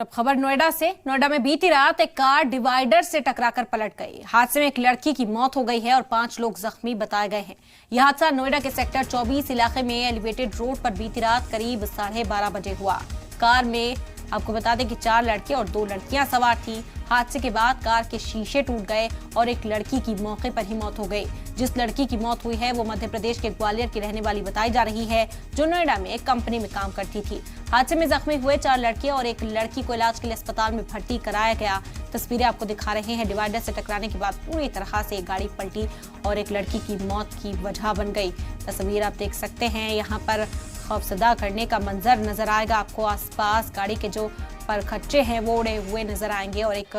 अब खबर नोएडा से। नोएडा में बीती रात एक कार डिवाइडर से टकराकर पलट गई। हादसे में एक लड़की की मौत हो गई है और 5 लोग जख्मी बताए गए हैं। यह हादसा नोएडा के सेक्टर 24 इलाके में एलिवेटेड रोड पर बीती रात करीब 12:30 बजे हुआ। कार में आपको बता दें कि 4 लड़के और 2 लड़कियां सवार थी। हादसे के बाद कार के शीशे टूट गए और एक लड़की की मौके पर ही मौत हो गई। जिस लड़की की मौत हुई है वो मध्य प्रदेश के ग्वालियर की रहने वाली बताई जा रही है, जो नोएडा में एक कंपनी में काम करती थी। हादसे में जख्मी हुए 4 लड़के और एक लड़की को इलाज के लिए अस्पताल में भर्ती कराया गया। तस्वीरें आपको दिखा रहे हैं। डिवाइडर से टकराने के बाद पूरी तरह से गाड़ी पलटी और एक लड़की की मौत की वजह बन गई। तस्वीर आप देख सकते हैं। यहाँ पर खौफजदा करने का मंजर नजर आएगा आपको। आसपास गाड़ी के जो परखच्चे हैं वो उड़े हुए नजर आएंगे और एक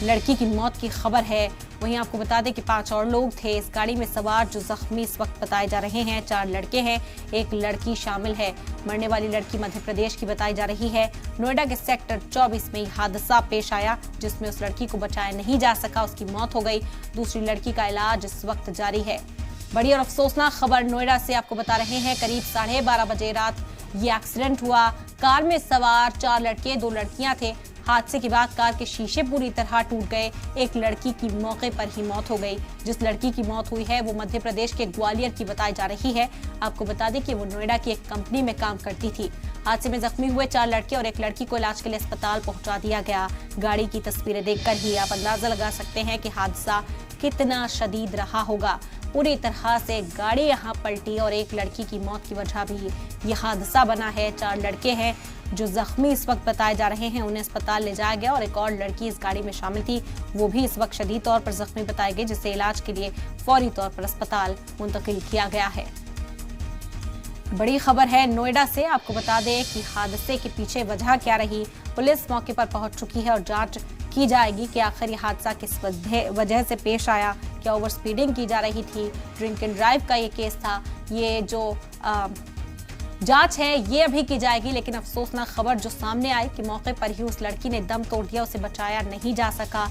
लड़की की मौत की खबर है। वहीं आपको बता दें कि 5 और लोग थे इस गाड़ी में सवार, जो जख्मी इस वक्त बताए जा रहे हैं। 4 लड़के हैं, एक लड़की शामिल है। मरने वाली लड़की मध्य प्रदेश की बताई जा रही है। नोएडा के सेक्टर 24 में हादसा पेश आया, जिसमें उस लड़की को बचाया नहीं जा सका, उसकी मौत हो गई। दूसरी लड़की का इलाज इस वक्त जारी है। बड़ी और अफसोसनाक खबर नोएडा से आपको बता रहे हैं। करीब 12:30 बजे रात ये एक्सीडेंट हुआ। कार में सवार 4 लड़के 2 लड़कियां थे। हादसे के बाद कार के शीशे पूरी तरह टूट गए। एक लड़की की मौके पर ही मौत हो गई। जिस लड़की की मौत हुई है वो मध्य प्रदेश के ग्वालियर की बताई जा रही है। आपको बता दें कि वो नोएडा की एक कंपनी में काम करती थी। हादसे में जख्मी हुए 4 लड़के और एक लड़की को इलाज के लिए अस्पताल पहुंचा दिया गया। गाड़ी की तस्वीरें देखकर ही आप अंदाजा लगा सकते हैं कि हादसा कितना शदीद रहा होगा। पूरी तरह से गाड़ी यहाँ पलटी और एक लड़की की मौत की वजह भी यह हादसा बना है। 4 लड़के हैं जो जख्मी इस वक्त बताए जा रहे हैं, उन्हें अस्पताल ले जाया गया और एक और लड़की इस गाड़ी में शामिल थी, वो भी इस वक्त शदीद तौर पर जख्मी बताए गए, जिसे इलाज के लिए फौरी तौर पर अस्पताल मुंतकिल किया गया है। बड़ी खबर है नोएडा से। आपको बता दें कि हादसे के पीछे वजह क्या रही। पुलिस मौके पर पहुंच चुकी है और जांच की जाएगी कि आखिर ये हादसा किस वजह से पेश आया। क्या ओवर स्पीडिंग की जा रही थी, ड्रिंक एंड ड्राइव का ये केस था। ये जो जांच है ये अभी की जाएगी। लेकिन अफसोसनाक खबर जो सामने आई कि मौके पर ही उस लड़की ने दम तोड़ दिया, उसे बचाया नहीं जा सका।